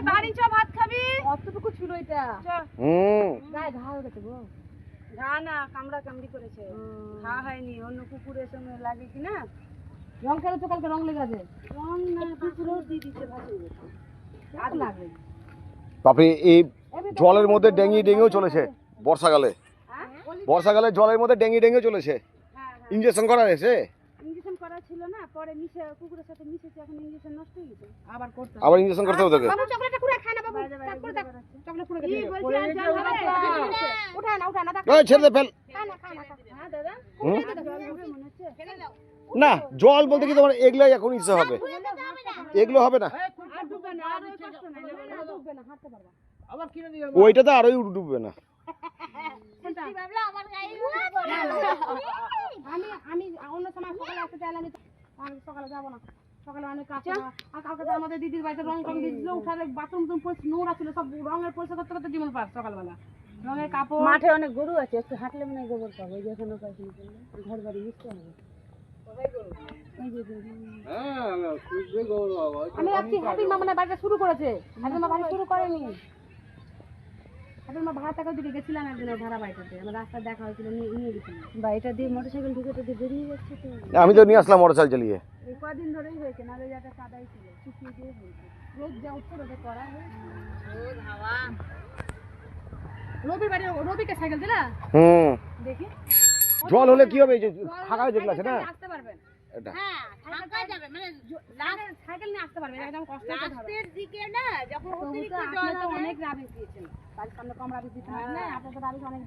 বাড়ি চ, ভাত খাবি? অতটুকু ছিল এটা। গায়ে ঘা হয়ে গেছে গো। ঘা না, কামড়া কামড়ি করেছে। ঘা হয়নি, অন্য কুকুরের সঙ্গে লাগে কিনা। রং খেলেছো কালকে, রং লেগে আছে। রং না, কুকুরও দিয়ে দিচ্ছে ভাসিয়ে গেছে। আর লাগবে। বাপরে, এই জলের মধ্যে ডেঙ্গি ডেঙ্গিও চলেছে বর্ষাকালে। বর্ষাকালে জলের মধ্যে ডেঙ্গি ডেঙ্গিও চলেছে। ইনজেকশন করা হয়েছে? ইনজেকশন করা ছিল না, পরে মিশে কুকুরের সাথে মিশেছে, এখন ইনজেকশন নষ্ট হয়ে গেছে। আবার করতে আবার ইনজেকশন করতে হবে তোকে? বাবু চকলেটটা পুরো খায় না বাবু। তারপরে দেখ চকলেট পুরো কি খেয়ে। বলছি, আর জল হবে? উঠা না দেখ। এই ছেড়ে দে, ফেল। খা না। হ্যাঁ দাদা, হুম? জল হবে মনে হচ্ছে। না, জল বলতে কি তোমার এগুলাই এখন ইচ্ছে হবে? এগুলো হবে না, আর ডুবে না, আর ওই কষ্ট নাই না। ডুববে না, হাঁটতে পারবা। ওইটা তো আরোই ডুববে না। আমি অন্য সময় সকালে আসতে চাইলাম, আমি সকালে যাবো না। সকালে অনেক কাজ আর কালকে তো আমাদের দিদির বাড়িতে রং টং দিয়েছিল, উঠালে বাথরুম নোংরা ছিল, সব রঙের পয়সা করতে করতে জীবন পাস। সকালবেলা রঙের কাপড়, মাঠে অনেক গরু আছে, একটু হাঁটলে মনে হয় গোবর পাবো। ওই যে এখনো পাইনি, ঘর বাড়ি মিশতে হবে। আমি আজকে হ্যাপির মা মানে বাড়িটা শুরু করেছে, একজন মা বাড়ি শুরু করেনি। একজন মা ভাড়া টাকা দিতে গেছিলাম, একজনের ভাড়া বাড়িটাতে আমার রাস্তায় দেখা হয়েছিল, নিয়ে গেছিলাম। বাড়িটা দিয়ে মোটরসাইকেল ঢুকে তো বেরিয়ে যাচ্ছে তো। আমি তো নিয়ে আসলাম মোটরসাইকেল চালিয়ে। এই কদিন ধরেই হয়েছে, না জায়গাটা কাদাই ছিল, শুকিয়ে দিয়ে হয়েছে। রোদ যা উঠছে রোদে করা রবির বাড়ি, রবিকে সাইকেল দিলা দেখি জল হলে কি হবে? এই যে ফাঁকা যেগুলো আছে না, আসতে পারবেন। এটা হ্যাঁ ফাঁকা যাবে, মানে সাইকেল নিয়ে আসতে পারবেন, একদম কষ্ট হচ্ছে। রাস্তার দিকে না, যখন অতিরিক্ত জল অনেক রাবিশ দিয়েছেন, বাড়ির সামনে কম রাবিশ দিতে হয় না, আপনাদের বাড়িতে অনেক